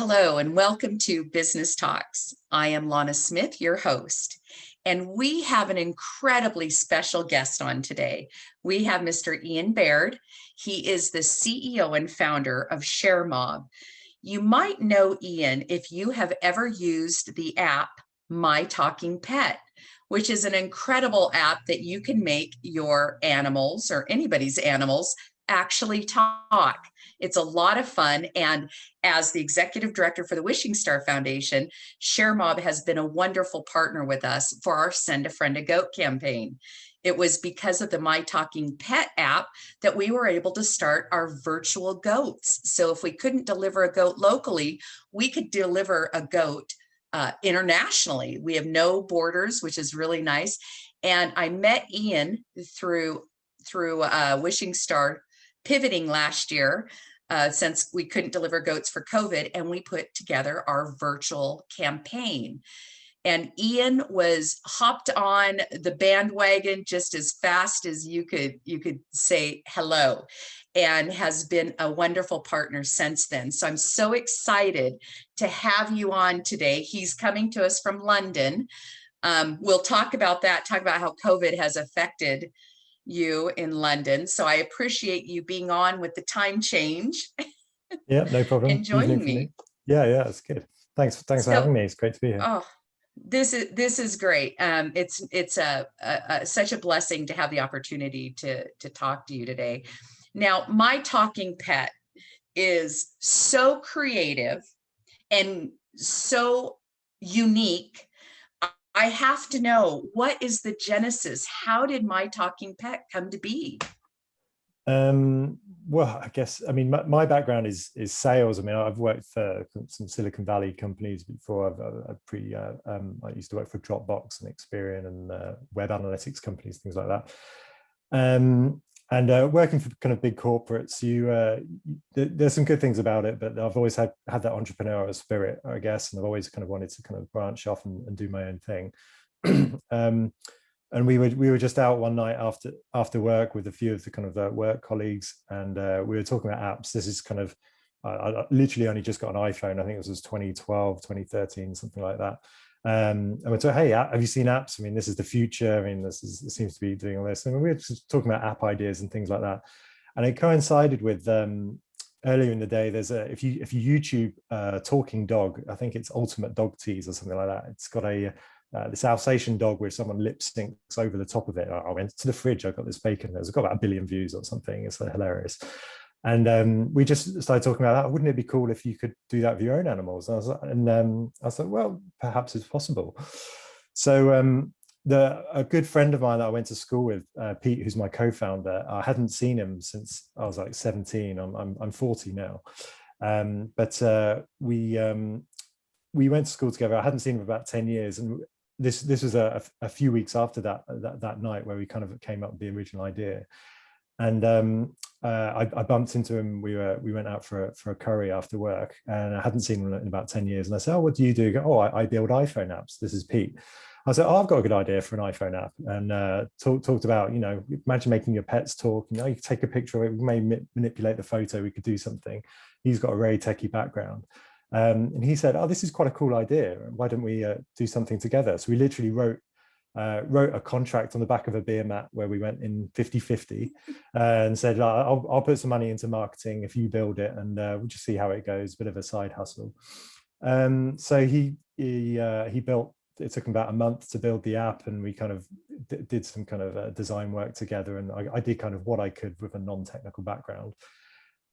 Hello and welcome to Business Talks. I am Lana Smith, your host, and we have an incredibly special guest on today. We have Mr. Ian Baird. He is the CEO and founder of Sharemob. You might know Ian if you have ever used the app My Talking Pet, which is an incredible app that you can make your animals or anybody's animals actually talk. It's a lot of fun. And as the executive director for the Wishing Star Foundation, Sharemob has been a wonderful partner with us for our Send a Friend a Goat campaign. It was because of the My Talking Pet app that we were able to start our virtual goats. So if we couldn't deliver a goat locally, we could deliver a goat internationally. We have no borders, which is really nice. And I met Ian through Wishing Star pivoting last year, since we couldn't deliver goats for COVID, and we put together our virtual campaign. And Ian was hopped on the bandwagon just as fast as you could say hello, and has been a wonderful partner since then. So I'm so excited to have you on today. He's coming to us from London. We'll talk about that, talk about how COVID has affected you in London. So I appreciate you being on with the time change. Yeah, no problem. And joining me. Yeah, it's good. Thanks for having me. It's great to be here. Oh, this is great. It's such a blessing to have the opportunity to talk to you today. Now, My Talking Pet is so creative and so unique. I have to know, what is the genesis? How did My Talking Pet come to be? Well, I guess, I mean, my background is sales. I mean, I've worked for some Silicon Valley companies before. I used to work for Dropbox and Experian and web analytics companies, things like that. And working for kind of big corporates, there's some good things about it, but I've always had that entrepreneurial spirit, I guess, and I've always kind of wanted to kind of branch off and do my own thing. And we were just out one night after work with a few of the kind of work colleagues, and we were talking about apps. This is kind of, I literally only just got an iPhone. I think it was 2012, 2013, something like that. And we thought, hey, have you seen apps? I mean, this is the future. I mean, it seems to be doing all this. And we were just talking about app ideas and things like that. And it coincided with earlier in the day. There's if you YouTube talking dog, I think it's Ultimate Dog Tease or something like that. It's got a this Alsatian dog where someone lip syncs over the top of it. I went to the fridge. I got this bacon. It's got about 1 billion views or something. It's hilarious. And we just started talking about that. Wouldn't it be cool if you could do that with your own animals? And I was like, well, perhaps it's possible. So a good friend of mine that I went to school with, Pete, who's my co-founder, I hadn't seen him since I was like 17. I'm 40 now. But we went to school together. I hadn't seen him for about 10 years. And this was a few weeks after that night where we kind of came up with the original idea. And I bumped into him. We went out for a curry after work, and I hadn't seen him in about 10 years. And I said, "Oh, what do you do?" He goes, "Oh, I build iPhone apps. This is Pete." I said, "Oh, I've got a good idea for an iPhone app." And talked about, imagine making your pets talk. You could take a picture of it. We may manipulate the photo. We could do something. He's got a very techie background. And he said, "Oh, this is quite a cool idea. Why don't we do something together?" So we literally wrote a contract on the back of a beer mat where we went in 50-50 and said, I'll put some money into marketing if you build it, and we'll just see how it goes. Bit of a side hustle. So he built. It took him about a month to build the app, and we kind of did some kind of design work together, and I did kind of what I could with a non-technical background.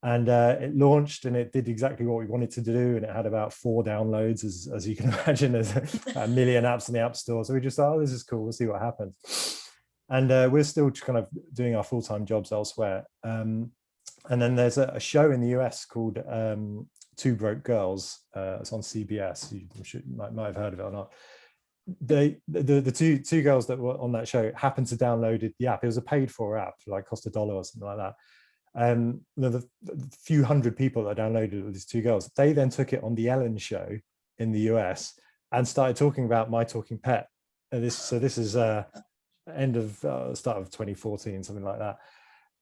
And it launched, and it did exactly what we wanted to do. And it had about 4 downloads, as you can imagine. There's a million apps in the App Store. So we just thought, oh, this is cool. We'll see what happens. And we're still kind of doing our full-time jobs elsewhere. And then there's a show in the US called Two Broke Girls. It's on CBS. You might have heard of it or not. The two girls that were on that show happened to download the app. It was a paid-for app, like cost $1 or something like that. The few hundred people that downloaded these 2 girls, they then took it on the Ellen show in the US and started talking about My Talking Pet. This is start of 2014, something like that.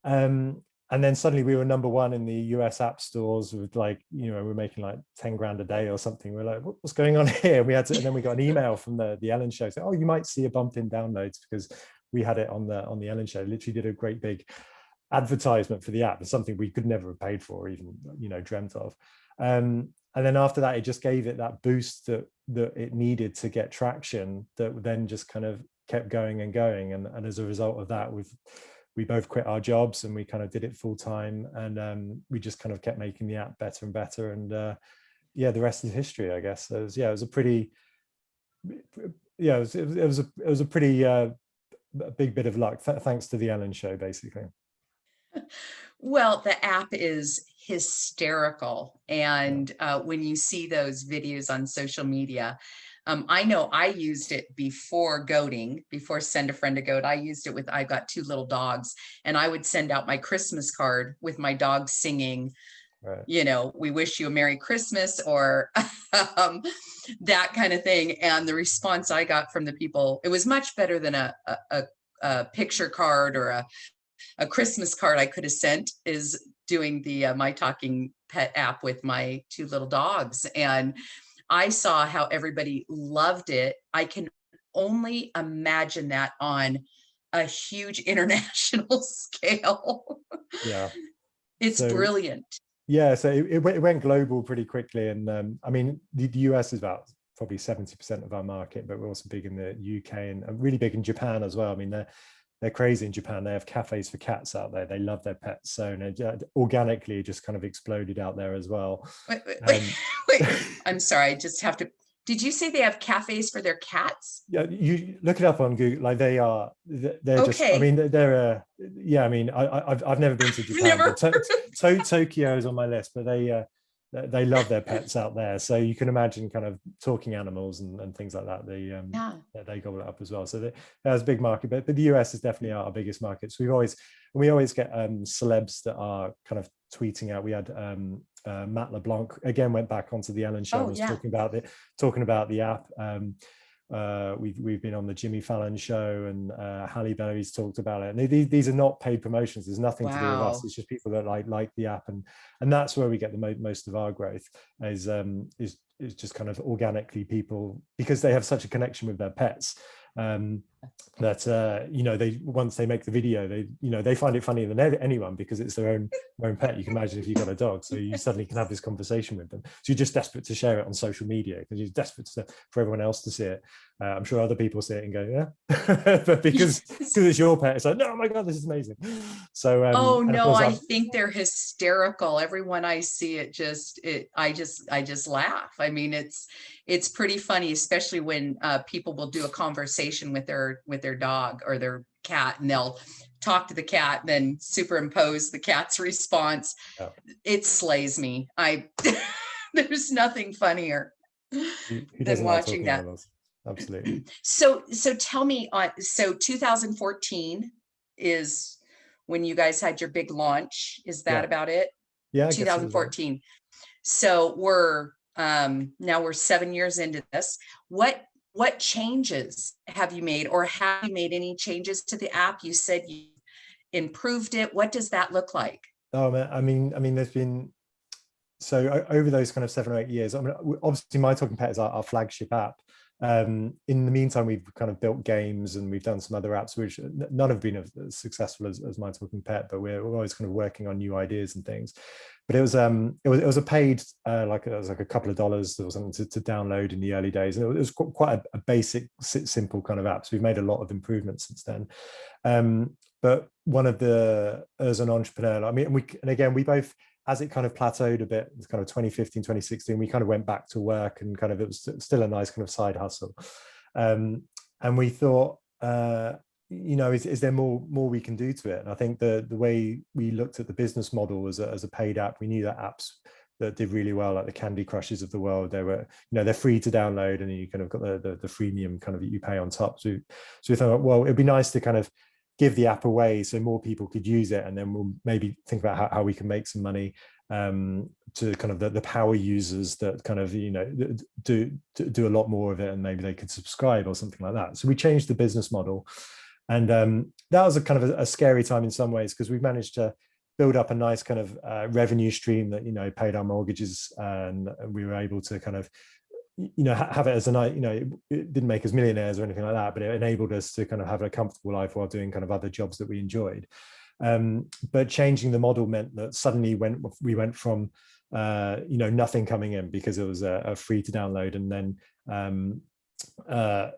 And and then suddenly we were number one in the US app stores with like, we're making like 10 grand a day or something. We're like, what's going on here? We had to, and then we got an email from the Ellen show saying, oh, you might see a bump in downloads because we had it on the Ellen show. Literally did a great big advertisement for the app. It's something we could never have paid for or even, dreamt of. And then after that, it just gave it that boost that it needed to get traction, that then just kind of kept going and going. And as a result of that, we both quit our jobs and we kind of did it full time. And we just kind of kept making the app better and better. And the rest is history, I guess. It was a pretty, it was a pretty big bit of luck, thanks to the Ellen show, basically. Well, the app is hysterical. And when you see those videos on social media, I know I used it before goating, before Send a Friend a Goat. I used it I've got 2 little dogs, and I would send out my Christmas card with my dog singing, right, we wish you a Merry Christmas, or that kind of thing. And the response I got from the people, it was much better than a picture card or a Christmas card I could have sent, is doing the My Talking Pet app with my 2 little dogs. And I saw how everybody loved it. I can only imagine that on a huge international scale. Yeah. It's brilliant. Yeah, so it went global pretty quickly. And I mean, the US is about probably 70% of our market, but we're also big in the UK and really big in Japan as well. I mean, they're crazy in Japan. They have cafes for cats out there. They love their pets. So organically just kind of exploded out there as well. Wait, I'm sorry. I just have to. Did you say they have cafes for their cats? Yeah, you look it up on Google. Like they're okay. Just, I mean, I mean, I've never been to Japan. Tokyo is on my list, but they love their pets out there. So you can imagine kind of talking animals and things like that. They gobble it up as well. So there's a big market, but the US is definitely our biggest market. So we always get celebs that are kind of tweeting out. We had Matt LeBlanc again went back onto the Ellen show and was talking about the app. We've been on the Jimmy Fallon show, and Halle Berry's talked about it. And these are not paid promotions. There's nothing to do with us. It's just people that like the app, and that's where we get the most of our growth is just kind of organically, people, because they have such a connection with their pets. That they, once they make the video, they find it funnier than anyone, because it's their own pet. You can imagine if you've got a dog, so you suddenly can have this conversation with them. So you're just desperate to share it on social media because you're desperate for everyone else to see it. I'm sure other people see it and go, yeah, but because it's your pet, it's like, no, oh my god, this is amazing. So I think they're hysterical. Everyone I see I just laugh. I mean, it's pretty funny, especially when people will do a conversation with their dog or their cat, and they'll talk to the cat, then superimpose the cat's response. It slays me. There's nothing funnier than watching that. Absolutely. So tell me, so 2014 is when you guys had your big launch. Is that about it? Yeah, 2014. So now we're 7 years into this. What changes have you made, or have you made any changes to the app? You said you improved it. What does that look like? Oh, I mean, there's been, so over those kind of 7 or 8 years, I mean, obviously My Talking Pet is our flagship app. In the meantime, we've kind of built games and we've done some other apps, which none have been as successful as My Talking Pet, but we're always kind of working on new ideas and things. But it was a paid, it was like a couple of dollars or something to download in the early days, and it was quite a basic, simple kind of app. So we've made a lot of improvements since then. But one of as an entrepreneur, I mean, we both, as it kind of plateaued a bit, it's kind of 2015, 2016, we kind of went back to work, and kind of it was still a nice kind of side hustle. And we thought, is there more we can do to it? And I think the way we looked at the business model as a paid app, we knew that apps that did really well, like the Candy Crushes of the world, they were, they're free to download, and you kind of got the freemium kind of that you pay on top. So we thought, well, it'd be nice to kind of give the app away so more people could use it, and then we'll maybe think about how we can make some money to kind of the power users that kind of do a lot more of it, and maybe they could subscribe or something like that. So we changed the business model, and that was a kind of a scary time in some ways, because we've managed to build up a nice kind of revenue stream that, you know, paid our mortgages, and we were able to kind of, you know, have it as a night, you know, it didn't make us millionaires or anything like that, but it enabled us to kind of have a comfortable life while doing kind of other jobs that we enjoyed. But changing the model meant that suddenly we went from you know, nothing coming in because it was a free to download, and then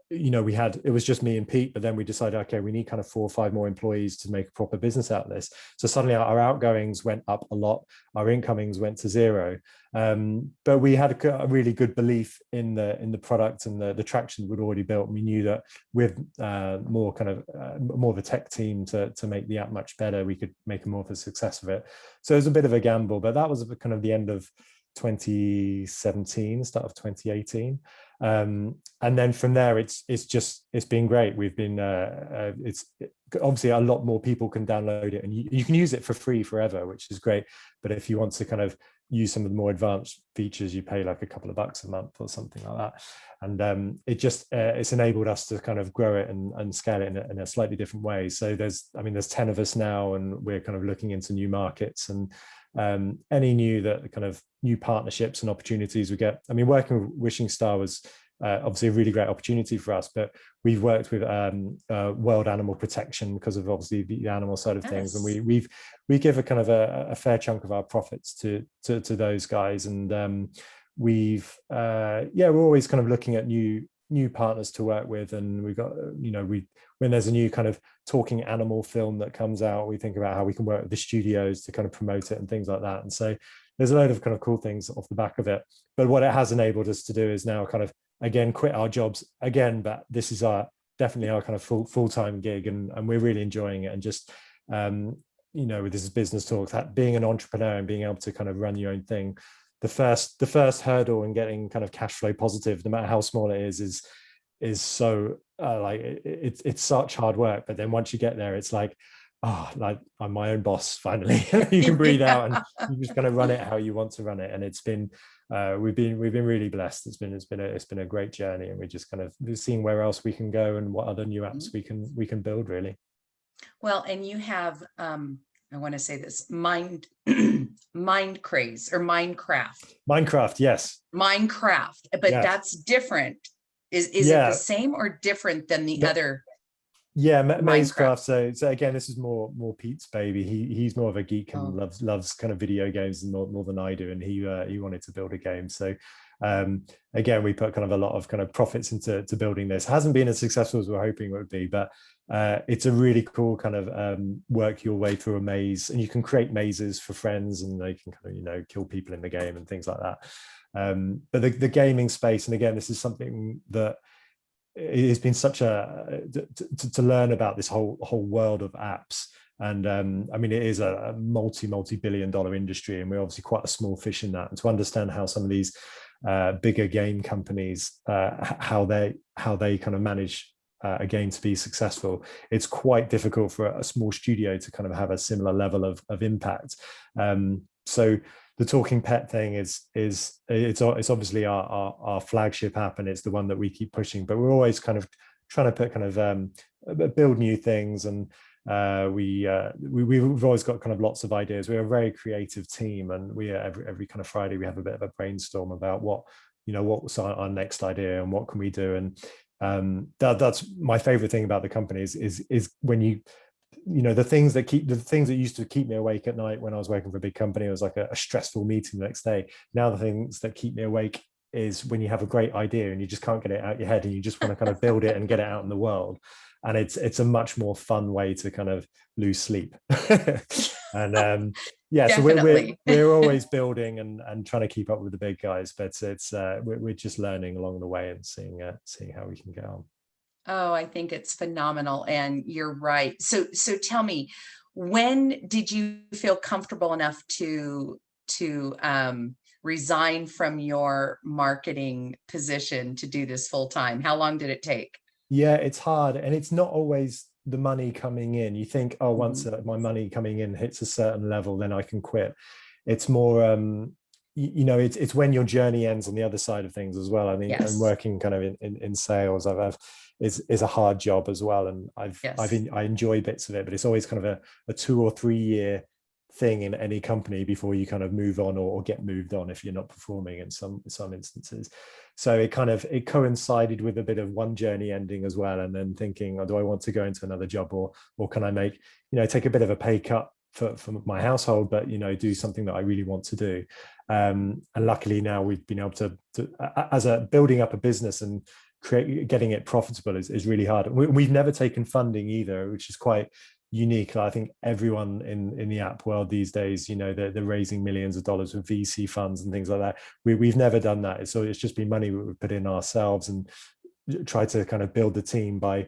you know, it was just me and Pete, but then we decided, okay, we need kind of 4 or 5 more employees to make a proper business out of this. So suddenly our outgoings went up a lot, our incomings went to 0. But we had a really good belief in the product, and the traction we'd already built. We knew that with more of a tech team to make the app much better, we could make more of a success of it. So it was a bit of a gamble, but that was kind of the end of 2017, start of 2018. And then from there, it's been great. We've been it's obviously a lot more people can download it, and you can use it for free forever, which is great. But if you want to kind of use some of the more advanced features, you pay like a couple of bucks a month or something like that. And it's enabled us to kind of grow it and scale it in a slightly different way. So there's 10 of us now, and we're kind of looking into new markets, and any new partnerships and opportunities we get. I mean, working with Wishing Star was obviously a really great opportunity for us, but we've worked with World Animal Protection because of obviously the animal side of things, and we give a kind of a fair chunk of our profits to those guys, and we're always kind of looking at new partners to work with. And we've got, you know, when there's a new kind of talking animal film that comes out, we think about how we can work with the studios to kind of promote it and things like that. And so there's a load of kind of cool things off the back of it. But what it has enabled us to do is now kind of, again, quit our jobs again, but this is definitely our kind of full-time gig, and we're really enjoying it. And just you know, with this business talk, that being an entrepreneur and being able to kind of run your own thing, the first hurdle in getting kind of cash flow positive, no matter how small it is so like it's such hard work. But then once you get there, it's like, oh, like I'm my own boss finally. You can breathe out, and you just kind of run it how you want to run it. And it's been we've been really blessed. It's been a great journey, and we just kind of seeing where else we can go and what other new apps we can build, really. Well, and you have I want to say this, mind craze or Minecraft. Minecraft, yes. Minecraft, but yes. That's different. Is it the same or different than the other? Yeah, Mazecraft. So again, this is more Pete's baby. He's more of a geek and loves kind of video games more than I do, and he wanted to build a game. So again, we put kind of a lot of kind of profits into building this. Hasn't been as successful as we're hoping it would be, but it's a really cool kind of work your way through a maze, and you can create mazes for friends, and they can kind of, you know, kill people in the game and things like that. But the gaming space, and again, this is something that it's been such to learn about this whole world of apps. And I mean, it is a multi-billion-dollar industry, and we're obviously quite a small fish in that. And to understand how some of these bigger game companies, how they kind of manage a game to be successful, it's quite difficult for a small studio to kind of have a similar level of impact. So the talking pet thing it's obviously our flagship app, and it's the one that we keep pushing, but we're always kind of trying to put kind of build new things. And we've always got kind of lots of ideas. We're a very creative team, and we every kind of Friday we have a bit of a brainstorm about what's our next idea and what can we do. And that's my favorite thing about the company is when you know, the things that used to keep me awake at night when I was working for a big company, it was like a stressful meeting the next day. Now the things that keep me awake is when you have a great idea and you just can't get it out your head, and you just want to kind of build it and get it out in the world. And it's a much more fun way to kind of lose sleep. And so we're always building and trying to keep up with the big guys, but it's we're just learning along the way and seeing how we can get on. Oh, I think it's phenomenal. And you're right. So tell me, when did you feel comfortable enough to resign from your marketing position to do this full time? How long did it take? Yeah, it's hard, and it's not always the money coming in. You think, oh, once my money coming in hits a certain level, then I can quit. It's more you know, it's when your journey ends on the other side of things as well. I mean, and working kind of in sales, is a hard job as well, and I enjoy bits of it, but it's always kind of a 2 or 3 year thing in any company before you kind of move on or get moved on if you're not performing in some instances. So it coincided with a bit of one journey ending as well, and then thinking, oh, do I want to go into another job, or can I make, take a bit of a pay cut for my household, but do something that I really want to do. And luckily now we've been able to as a building up a business and getting it profitable is really hard. We've never taken funding either, which is quite unique. I think everyone in the app world these days, they're raising millions of dollars with VC funds and things like that. We've never done that. So it's just been money we put in ourselves and try to kind of build the team by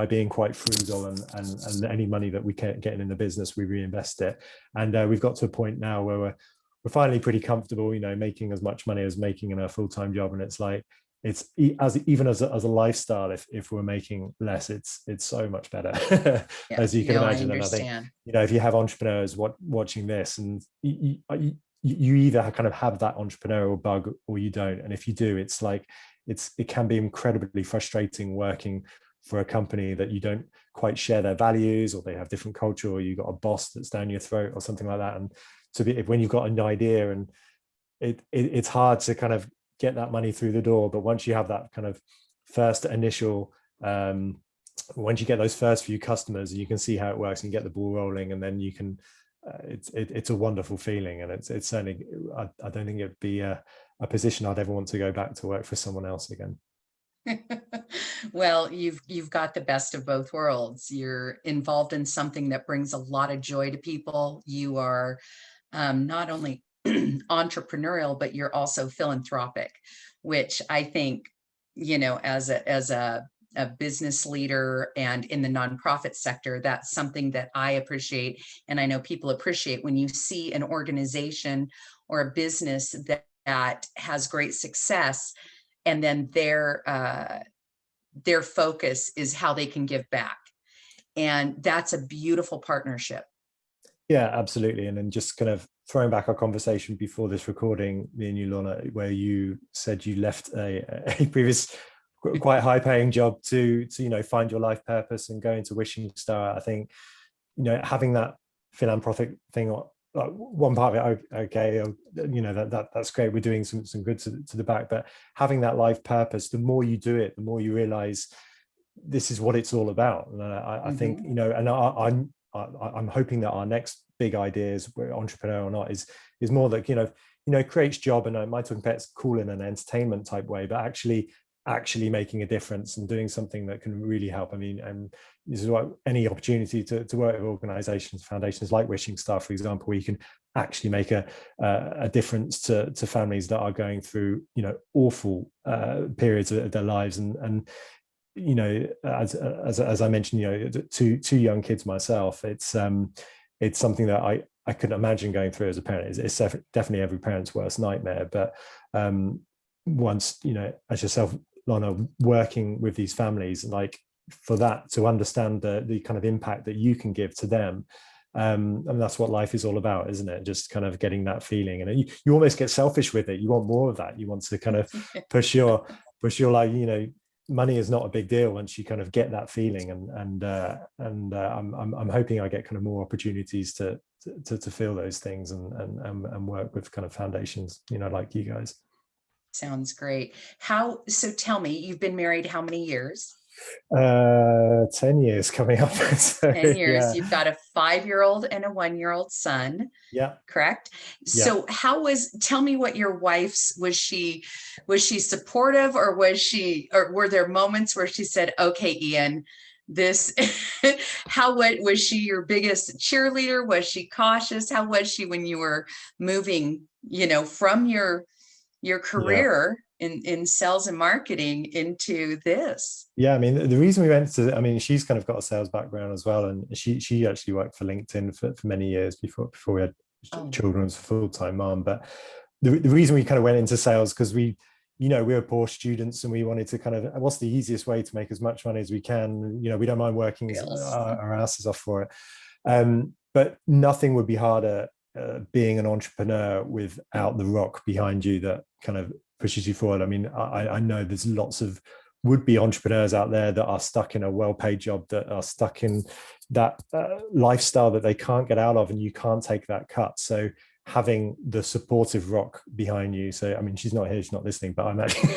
being quite frugal, and any money that we can get in the business, we reinvest it. And we've got to a point now where we're finally pretty comfortable, making as much money as making in a full-time job. And it's like, it's even as a lifestyle, if we're making less, it's so much better. Yeah, as you can imagine. I And I think, understand. if you have entrepreneurs watching this, and you either kind of have that entrepreneurial bug or you don't. And if you do, it's like, it can be incredibly frustrating working for a company that you don't quite share their values, or they have different culture, or you got a boss that's down your throat or something like that. And when you've got an idea, and it's hard to kind of get that money through the door. But once you have that kind of first initial, once you get those first few customers, and you can see how it works and get the ball rolling, and then you can, it's a wonderful feeling. And it's certainly, I don't think it'd be a position I'd ever want to go back to work for someone else again. Well, you've got the best of both worlds. You're involved in something that brings a lot of joy to people. You are not only entrepreneurial, but you're also philanthropic, which I think, as a business leader and in the nonprofit sector, that's something that I appreciate. And I know people appreciate when you see an organization or a business that has great success, and then their focus is how they can give back. And that's a beautiful partnership. Yeah, absolutely. And then just kind of throwing back our conversation before this recording, me and you, Lorna, where you said you left a previous quite high paying job to find your life purpose and go into Wishing Star. I think, having that philanthropic thing, one part of it, okay, that's great, we're doing some good to the back, but having that life purpose, the more you do it, the more you realize this is what it's all about. And I think, and I'm hoping that our next big ideas, whether entrepreneur or not, is more that creates job, and My Talking Pet's cool in an entertainment type way, but actually making a difference and doing something that can really help. I mean, and this is why any opportunity to work with organizations, foundations like Wishing Star, for example, where you can actually make a difference to families that are going through awful periods of their lives. And as I mentioned, two young kids myself, it's something that I couldn't imagine going through as a parent. It's definitely every parent's worst nightmare. But once, as yourself, Lorna, working with these families, like, for that to understand the kind of impact that you can give to them, and that's what life is all about, isn't it? Just kind of getting that feeling, and you almost get selfish with it. You want more of that. You want to kind of push your like, money is not a big deal once you kind of get that feeling, and I'm hoping I get kind of more opportunities to feel those things and work with kind of foundations, like you guys. Sounds great. So tell me, you've been married how many years? 10 years coming up. So, 10 years. yeah. You've got a 5-year-old and a 1-year-old son. Yeah. Correct. Yeah. So tell me what your wife's, was she supportive, or were there moments where she said, okay, Ian, this, what was she your biggest cheerleader? Was she cautious? How was she when you were moving, from your career in sales and marketing into this? Yeah, I mean, the reason we went to, I mean, she's kind of got a sales background as well, and she actually worked for LinkedIn for many years before we had children as a full-time mom. But the reason we kind of went into sales, because we were poor students, and we wanted to kind of, what's the easiest way to make as much money as we can? We don't mind working our asses off for it. But nothing would be harder being an entrepreneur without the rock behind you that kind of pushes you forward. I mean, I know there's lots of would-be entrepreneurs out there that are stuck in a well-paid job, that are stuck in that lifestyle that they can't get out of, and you can't take that cut. So having the supportive rock behind you. So I mean, she's not here, she's not listening, but I'm actually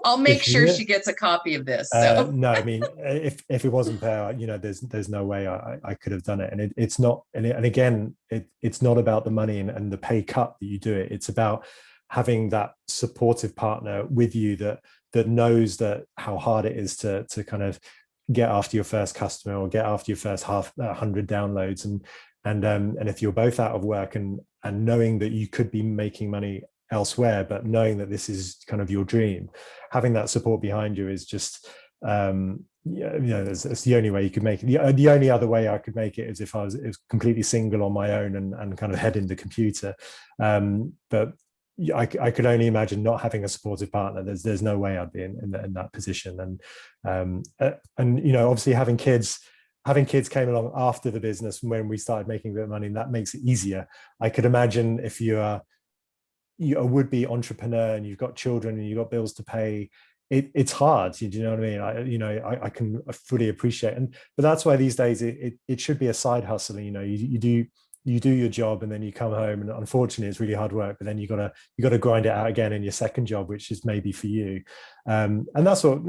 I'll make sure she gets a copy of this. So no, I mean, if it wasn't there, you know, there's no way I could have done it. And it's not, and again, it's not about the money and the pay cut that you do it. It's about having that supportive partner with you that knows that how hard it is to kind of get after your first customer or get after your first 100 downloads, and if you're both out of work and knowing that you could be making money elsewhere, but knowing that this is kind of your dream, having that support behind you is just you know, it's the only way you could make it. The only other way I could make it is if I was completely single on my own and kind of head in the computer. But I could only imagine not having a supportive partner. There's no way I'd be in that position. And you know, obviously having kids came along after the business when we started making a bit of money, and that makes it easier. I could imagine if you're a would-be entrepreneur and you've got children and you've got bills to pay, it's hard. Do you know what I mean? I can fully appreciate, but that's why these days it should be a side hustle. You know, you do your job and then you come home, and unfortunately it's really hard work, but then you gotta grind it out again in your second job, which is maybe for you. And that's what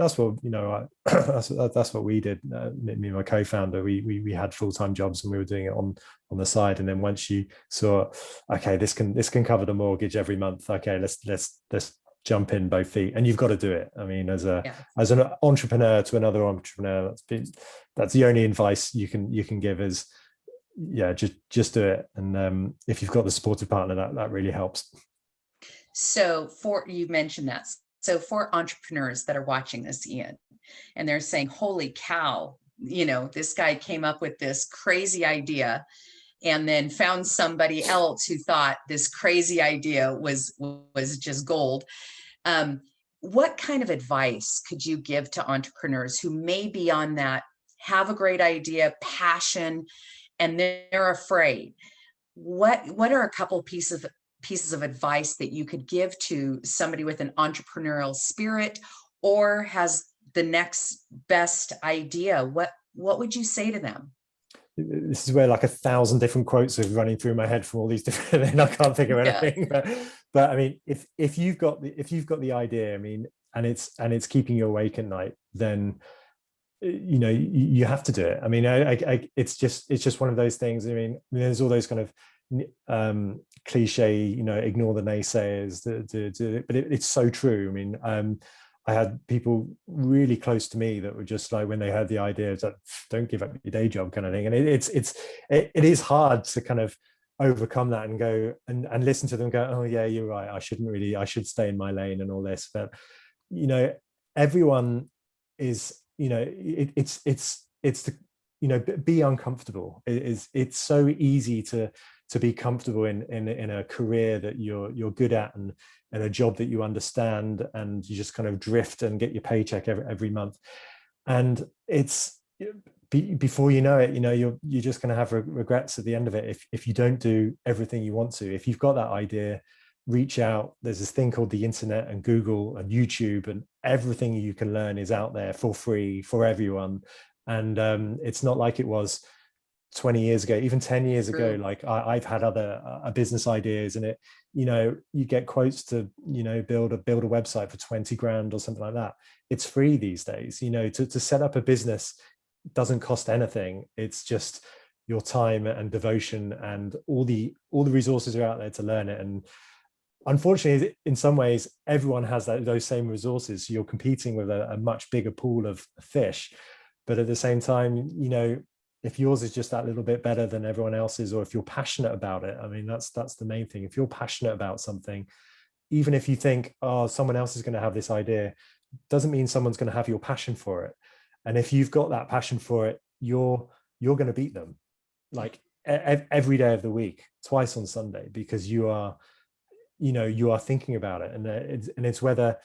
you know, that's what we did. Me and my co-founder, we had full-time jobs and we were doing it on the side. And then once you saw, okay, this can cover the mortgage every month, okay, let's jump in both feet, and you've got to do it. I mean, as an entrepreneur to another entrepreneur, that's the only advice you can give is, yeah, just do it. And if you've got the supportive partner, that really helps. So you mentioned that. So for entrepreneurs that are watching this, Ian, and they're saying, holy cow, you know, this guy came up with this crazy idea and then found somebody else who thought this crazy idea was just gold. What kind of advice could you give to entrepreneurs who may be on that, have a great idea, passion, and they're afraid? What are a couple pieces of advice that you could give to somebody with an entrepreneurial spirit or has the next best idea? What would you say to them? This is where like 1,000 different quotes are running through my head from all these different, and I can't think of anything. Yeah. But I mean, if you've got the idea, I mean, and it's keeping you awake at night, then you know you have to do it. I mean, it's just one of those things. I mean, there's all those kind of cliche, you know, ignore the naysayers, but it's so true. I mean, I had people really close to me that were just like, when they heard the idea, it's like, don't give up your day job kind of thing. And it is hard to kind of overcome that and go and listen to them go, oh yeah, you're right, I should stay in my lane and all this. But you know, everyone is, you know, it's the, you know, be uncomfortable. It's so easy to be comfortable in a career that you're good at and a job that you understand, and you just kind of drift and get your paycheck every month. And it's before you know it, you know, you're just going to have regrets at the end of it if you don't do everything you want to. If you've got that idea, reach out. There's this thing called the internet and Google and YouTube, and everything you can learn is out there for free for everyone. And it's not like it was 20 years ago, even 10 years ago. Like I've had other business ideas, and it, you know, you get quotes to, you know, build a website for 20 grand or something like that. It's free these days. You know, to set up a business doesn't cost anything. It's just your time and devotion, and all the resources are out there to learn it. And unfortunately, in some ways, everyone has those same resources. So you're competing with a much bigger pool of fish. But at the same time, you know, if yours is just that little bit better than everyone else's, or if you're passionate about it, I mean, that's the main thing. If you're passionate about something, even if you think, oh, someone else is going to have this idea, doesn't mean someone's going to have your passion for it. And if you've got that passion for it, you're going to beat them, like every day of the week, twice on Sunday, because you are thinking about it. And it's whether,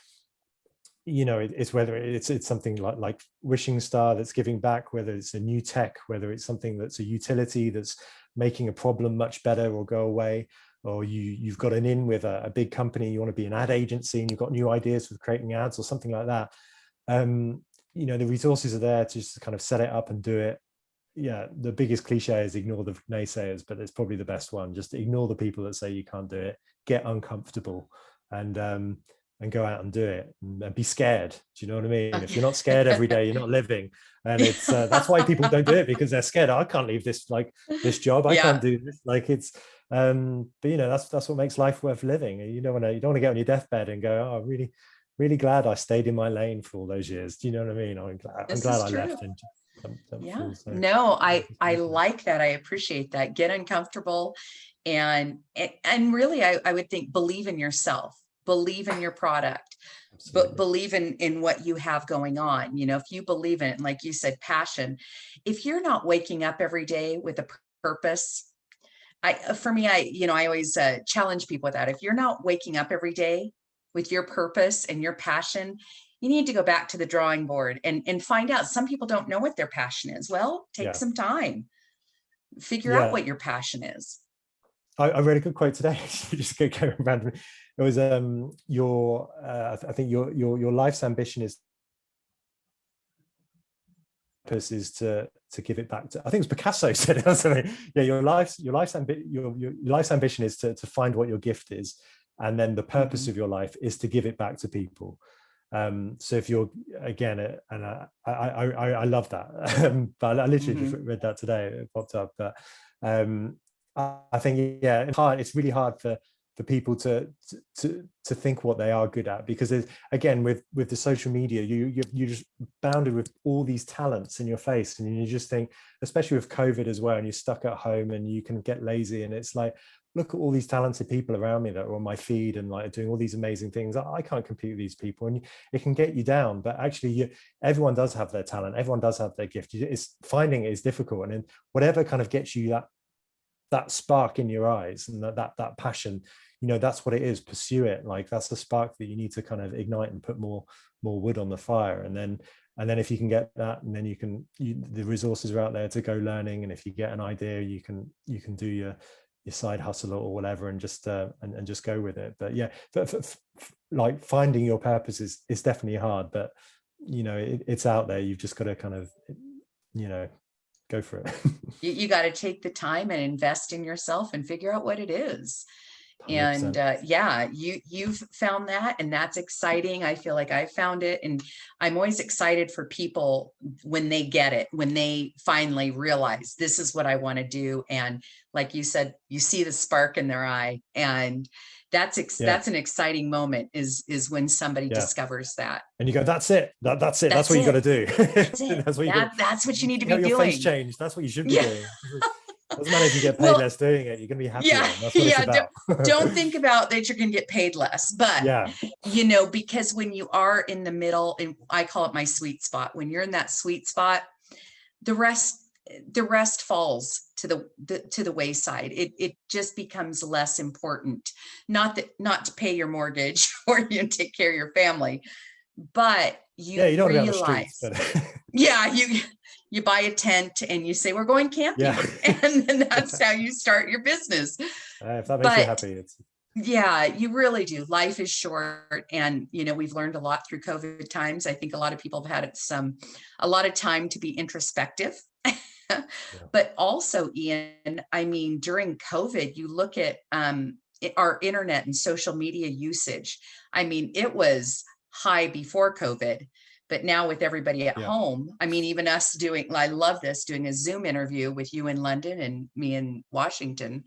you know, it's whether it's something like Wishing Star that's giving back, whether it's a new tech, whether it's something that's a utility that's making a problem much better or go away, or you've got an in with a big company, you want to be an ad agency and you've got new ideas for creating ads or something like that. The resources are there to just kind of set it up and do it. Yeah, the biggest cliche is ignore the naysayers, but it's probably the best one. Just ignore the people that say you can't do it, get uncomfortable, and go out and do it, and be scared. Do you know what I mean? Okay. If you're not scared every day, you're not living. And it's that's why people don't do it, because they're scared. I can't leave this job. I Yeah. can't do this. It's but that's what makes life worth living. You don't want to get on your deathbed and go, oh, really glad I stayed in my lane for all those years. Do you know what I mean? I'm This glad is I true. left and jumped Yeah. full. So No, I like that. I appreciate that. Get uncomfortable, and really, I would think, believe in yourself, believe in your product, but absolutely. believe in what you have going on. If you believe in it, and like you said, passion. If you're not waking up every day with a purpose, for me, I always challenge people with that. If you're not waking up every day with your purpose and your passion, you need to go back to the drawing board and find out. Some people don't know what their passion is. Well, take Yeah. some time, figure out Yeah. what your passion is. I read a good quote today. Just going randomly. It was I think your life's ambition is to give it back to, I think it was Picasso said it or something. Yeah, your life's ambition is to find what your gift is, and then the purpose of your life is to give it back to people. So if you're, again, and I love that, but I literally just read that today, it popped up. But I think, yeah, it's really hard for people to think what they are good at, because again, with the social media, you're just bounded with all these talents in your face, and you just think, especially with COVID as well, and you're stuck at home and you can get lazy, and it's like, look at all these talented people around me that are on my feed and doing all these amazing things. I can't compete with these people, and it can get you down. But actually, everyone does have their talent, everyone does have their gift. It's finding it is difficult, and then whatever kind of gets you that spark in your eyes and that passion, that's what it is. Pursue it. That's the spark that you need to kind of ignite and put more wood on the fire. And then if you can get that, and then the resources are out there to go learning. And if you get an idea, you can do your side hustle or whatever, and just go with it. But yeah, finding your purpose is definitely hard, but it's out there. You've just got to kind of go for it. You got to take the time and invest in yourself and figure out what it is. 100%. And yeah, you've found that, and that's exciting. I feel like I found it, and I'm always excited for people when they get it, when they finally realize this is what I want to do. And like you said, you see the spark in their eye, and that's an exciting moment, is when somebody discovers that. And you go, that's it. That's it. That's what you got to do. That's it. That's what you need to be doing. Your face changed. That's what you should be doing. Doesn't matter if you get paid less doing it. You're going to be happy. That's what it's about. Don't think about that you're going to get paid less, but because when you are in the middle, and I call it my sweet spot, when you're in that sweet spot, the rest falls to the wayside. It just becomes less important. Not to pay your mortgage or take care of your family, but you don't realize. You buy a tent and you say, we're going camping. And then that's how you start your business. If that makes you happy. Yeah, you really do. Life is short. And, we've learned a lot through COVID times. I think a lot of people have had a lot of time to be introspective. But also, Ian, during COVID, you look at our internet and social media usage. It was high before COVID. But now with everybody at home, even us I love this, doing a Zoom interview with you in London and me in Washington.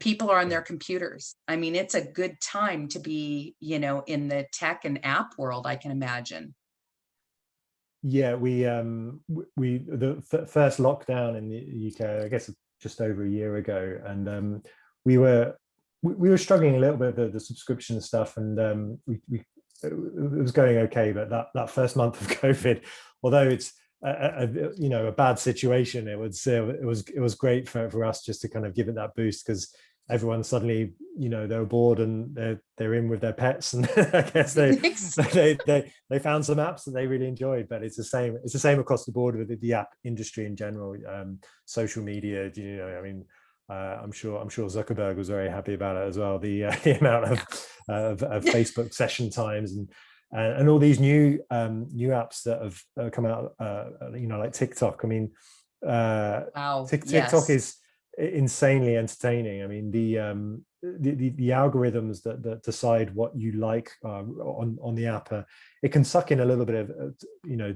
People are on their computers. It's a good time to be, in the tech and app world, I can imagine. Yeah, we the first lockdown in the UK, I guess just over a year ago, and we were struggling a little bit with the subscription stuff, and it was going okay, but that first month of COVID, although it's a bad situation, it was great for us just to kind of give it that boost, because everyone suddenly they were bored and they're in with their pets, and I guess they found some apps that they really enjoyed. But it's the same across the board with the app industry in general. Social media, I'm sure Zuckerberg was very happy about it as well. The amount of Facebook session times and all these new apps that have come out, like TikTok. I mean, Wow. TikTok Yes. is insanely entertaining. I mean, the algorithms that decide what you like on the app, it can suck in a little bit of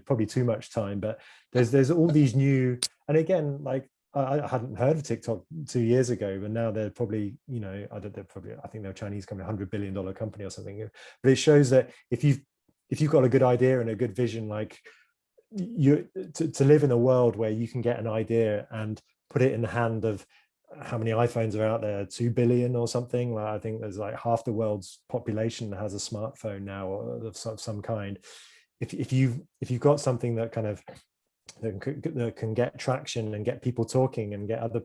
probably too much time. But there's all these new, and again, like I hadn't heard of TikTok 2 years ago, but now they're probably, I think they're a Chinese company, $100 billion company or something. But it shows that if you've got a good idea and a good vision, like to live in a world where you can get an idea and put it in the hand of how many iPhones are out there, 2 billion or something. Like, I think there's like half the world's population has a smartphone now of some kind. If you've got something that kind of that can get traction and get people talking and get other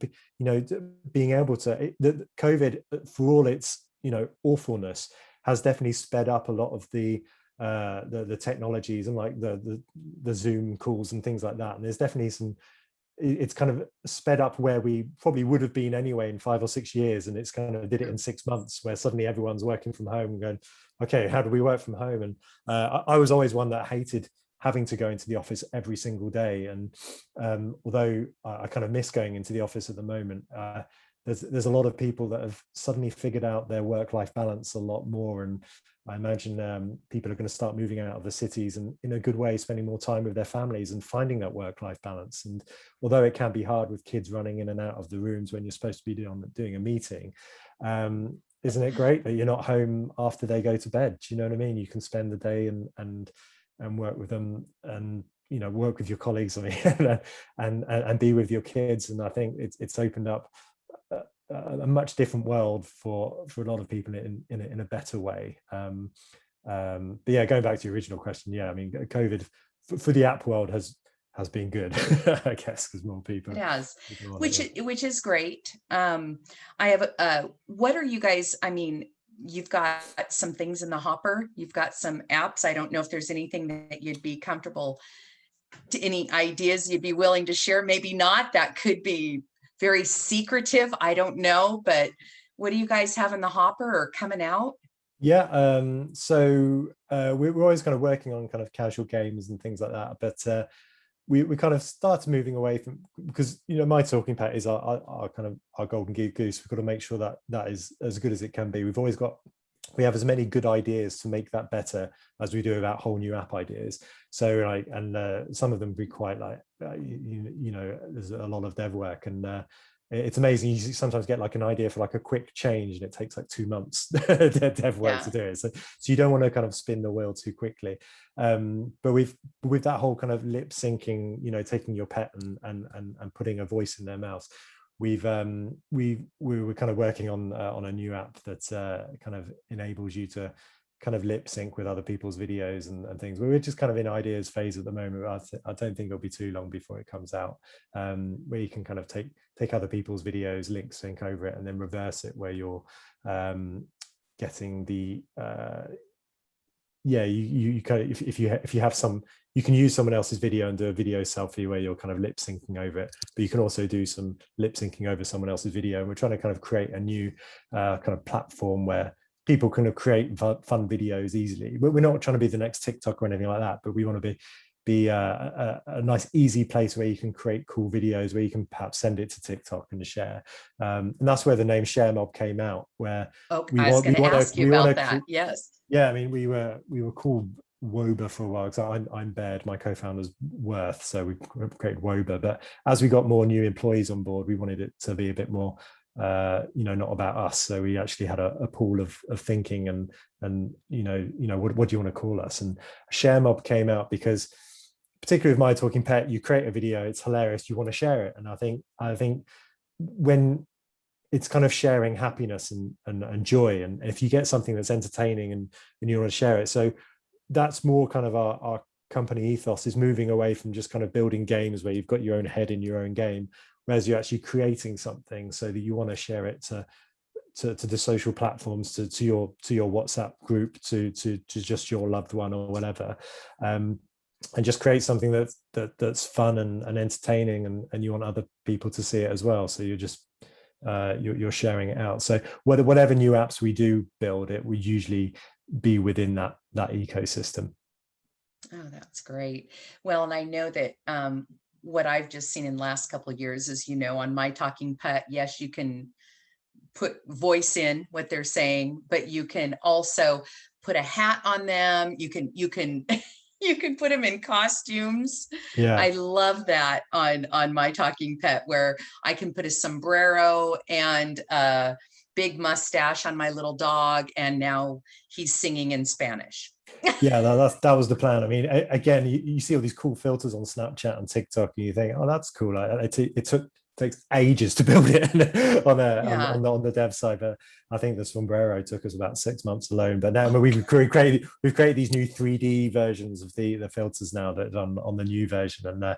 being able to, the COVID, for all its awfulness, has definitely sped up a lot of the technologies and like the Zoom calls and things like that. And there's definitely it's kind of sped up where we probably would have been anyway in 5 or 6 years, and it's kind of did it in 6 months, where suddenly everyone's working from home and going, okay, how do we work from home? And I was always one that hated having to go into the office every single day. And although I kind of miss going into the office at the moment, there's a lot of people that have suddenly figured out their work-life balance a lot more. And I imagine people are going to start moving out of the cities and, in a good way, spending more time with their families and finding that work-life balance. And although it can be hard with kids running in and out of the rooms when you're supposed to be doing a meeting, isn't it great that you're not home after they go to bed? Do you know what I mean? You can spend the day and work with them, and work with your colleagues, I mean, and be with your kids. And I think it's opened up a much different world for a lot of people in a better way. But yeah, going back to your original question, yeah, I mean, COVID for the app world has been good, I guess, because more people. It has, which is great. I have what are you guys? I mean, you've got some things in the hopper. You've got some apps. I don't know if there's anything that you'd be comfortable to, any ideas you'd be willing to share. Maybe not. That could be very secretive. I don't know, but what do you guys have in the hopper or coming out? Yeah, so we're always kind of working on kind of casual games and things like that, but we kind of started moving away from, because my talking pet is our kind of our golden goose. We've got to make sure that is as good as it can be. We have as many good ideas to make that better as we do about whole new app ideas. So like, and some of them be quite like, there's a lot of dev work, and it's amazing. You sometimes get like an idea for like a quick change and it takes like 2 months dev work to do it. So you don't want to kind of spin the wheel too quickly. But with that whole kind of lip syncing, taking your pet and putting a voice in their mouth, we were kind of working on a new app that kind of enables you to kind of lip sync with other people's videos and things. We're just kind of in ideas phase at the moment. I don't think it'll be too long before it comes out, where you can kind of take other people's videos, link sync over it, and then reverse it, where you're getting the you kind of, if you have some, you can use someone else's video and do a video selfie where you're kind of lip syncing over it, but you can also do some lip syncing over someone else's video. And we're trying to kind of create a new kind of platform where people can create fun videos easily. We're not trying to be the next TikTok or anything like that, but we want to be a nice, easy place where you can create cool videos, where you can perhaps send it to TikTok and share. And that's where the name Sharemob came out, where I was going to ask you about that. Yes. Yeah, I mean, we were called Woba for a while. So I'm Baird, my co-founder's Worth, so we created Woba. But as we got more new employees on board, we wanted it to be a bit more not about us. So we actually had a pool of thinking and what do you want to call us? And Sharemob came out because, particularly with My Talking Pet, you create a video, it's hilarious, you want to share it. And I think when it's kind of sharing happiness and joy, and if you get something that's entertaining and you want to share it, so that's more kind of our company ethos, is moving away from just kind of building games where you've got your own head in your own game, whereas you're actually creating something so that you want to share it to the social platforms, to your WhatsApp group, to just your loved one or whatever, and just create something that's fun and entertaining, and you want other people to see it as well. So you're just you're sharing it out. So whatever new apps we do build, it will usually be within that ecosystem. Oh, that's great. Well, and I know that what I've just seen in the last couple of years is, on My Talking Pet, yes, you can put voice in what they're saying, but you can also put a hat on them. You can you can put them in costumes. Yeah. I love that on My Talking Pet, where I can put a sombrero and a big mustache on my little dog, and now he's singing in Spanish. Yeah, that was the plan. I mean, again, you see all these cool filters on Snapchat and TikTok, and you think, oh, that's cool. It takes ages to build it Yeah. on the dev side, but I think the sombrero took us about 6 months alone. But now we've created these new 3D versions of the filters now that on the new version, and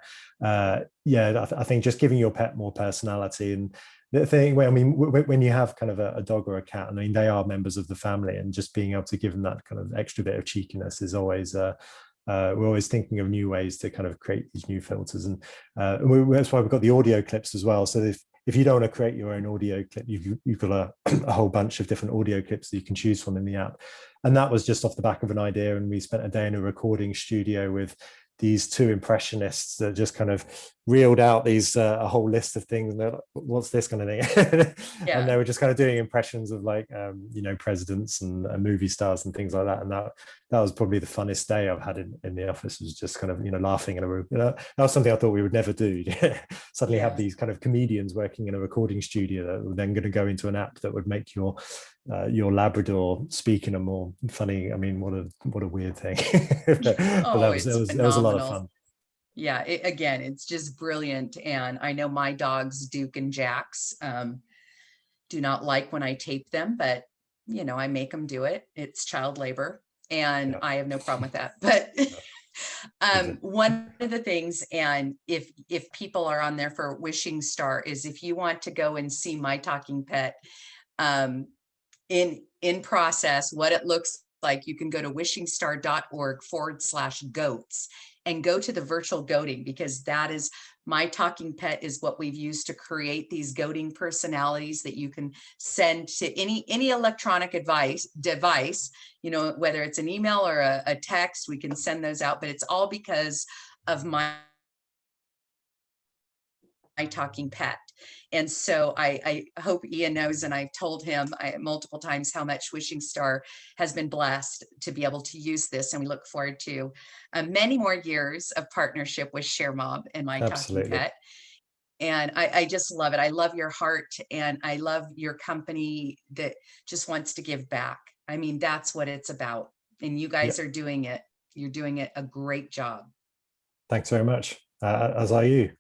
yeah, I think just giving your pet more personality. And the thing, I mean, when you have kind of a dog or a cat, I mean, they are members of the family, and just being able to give them that kind of extra bit of cheekiness is always we're always thinking of new ways to kind of create these new filters, and that's why we've got the audio clips as well. So if you don't want to create your own audio clip, you've got a whole bunch of different audio clips that you can choose from in the app. And that was just off the back of an idea, and we spent a day in a recording studio with these two impressionists that just kind of reeled out these a whole list of things, and they're like, what's this kind of thing? Yeah. And they were just kind of doing impressions of like presidents and movie stars and things like that. And that was probably the funnest day I've had in the office, was just kind of laughing in a room. That was something I thought we would never do. Suddenly have these kind of comedians working in a recording studio that were then going to go into an app that would make your Labrador speak in a more funny. I mean, what a weird thing. But that was a lot of fun. Yeah, again, it's just brilliant. And I know my dogs, Duke and Jax, do not like when I tape them, but I make them do it. It's child labor, and I have no problem with that. But one of the things, and if people are on there for Wishing Star, is if you want to go and see My Talking Pet in process, what it looks like, you can go to wishingstar.org/goats and go to the virtual goating, because that is My Talking Pet is what we've used to create these goating personalities that you can send to any electronic device, whether it's an email or a text, we can send those out. But it's all because of My Talking Pet. And so I hope Ian knows, and I've told him multiple times how much Wishing Star has been blessed to be able to use this. And we look forward to many more years of partnership with Sharemob and My Talking Pet. And I just love it. I love your heart, and I love your company that just wants to give back. I mean, that's what it's about. And you guys are doing it. You're doing it a great job. Thanks very much. As are you.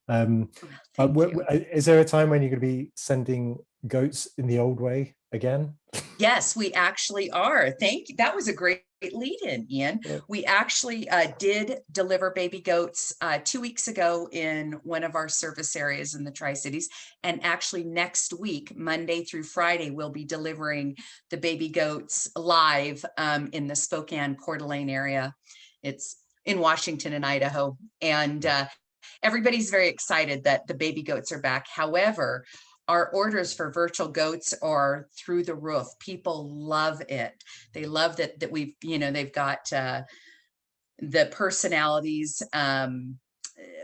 Is there a time when you're going to be sending goats in the old way again? Yes, we actually are. Thank you. That was a great lead in, Ian. Yeah. We actually did deliver baby goats 2 weeks ago in one of our service areas in the Tri-Cities. And actually next week, Monday through Friday, we'll be delivering the baby goats live in the Spokane, Coeur d'Alene area. It's in Washington and Idaho. And everybody's very excited that the baby goats are back. However, our orders for virtual goats are through the roof. People love it. They love that we've, they've got the personalities.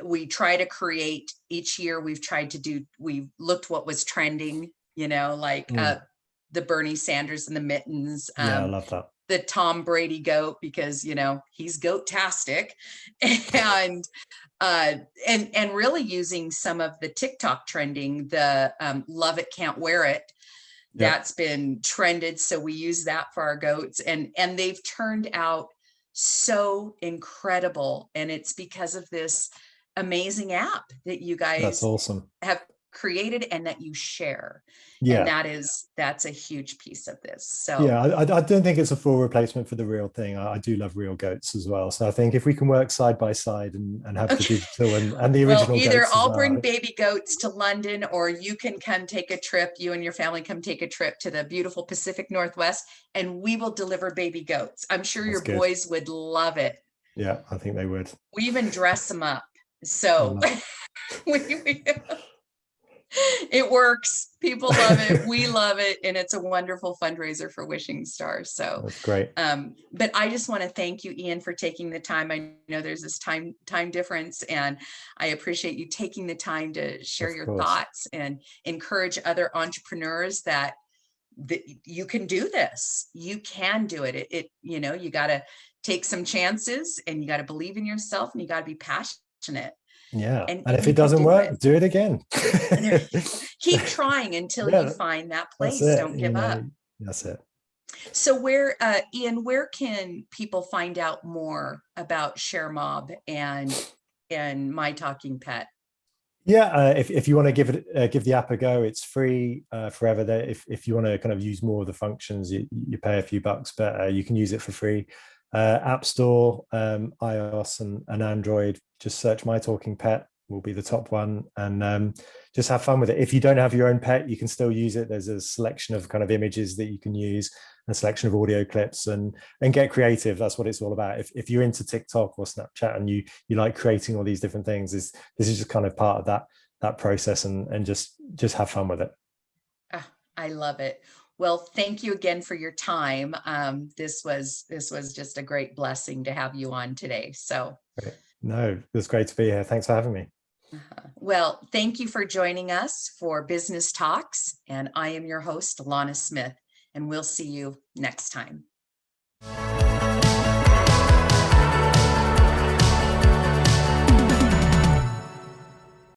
We try to create each year. We've looked what was trending, the Bernie Sanders and the mittens. I love that. The Tom Brady goat, because he's goat-tastic, and really using some of the TikTok trending, the love it, can't wear it. That's been trended, so we use that for our goats, and they've turned out so incredible, and it's because of this amazing app that you guys have created and that you share. And that's a huge piece of this. So I don't think it's a full replacement for the real thing. I do love real goats as well. So I think if we can work side by side and have the digital and the original either goats, I'll bring baby goats to London, or you can come take a trip, you and your family come take a trip to the beautiful Pacific Northwest, and we will deliver baby goats. I'm sure your boys would love it. Yeah, I think they would. We even dress them up. So It works. People love it. We love it. And it's a wonderful fundraiser for Wishing Stars. So That's great. but I just want to thank you, Ian, for taking the time. I know there's this time difference, and I appreciate you taking the time to share Of your course. thoughts and encourage other entrepreneurs that you can do this. You can do it. You know, you got to take some chances, and you got to believe in yourself, and you got to be passionate. Yeah. And And if you it can doesn't do it. work, do it again. And there, keep trying until you Yeah, find that that's place. it. Don't give up. That's it. So Ian, where can people find out more about Sharemob and My Talking Pet? Yeah, if you want to give the app a go, it's free forever. There, if you want to kind of use more of the functions, you pay a few bucks, but you can use it for free. App Store, iOS and Android. Just search My Talking Pet will be the top one, and just have fun with it. If you don't have your own pet, you can still use it. There's a selection of kind of images that you can use, a selection of audio clips, and get creative. That's what it's all about. If you're into TikTok or Snapchat and you like creating all these different things, this is just kind of part of that process, and just have fun with it. Ah, I love it. Well, thank you again for your time. This was just a great blessing to have you on today. So, Great. No, it was great to be here. Thanks for having me. well, thank you for joining us for Business Talks. And I am your host, Lana Smith, and we'll see you next time.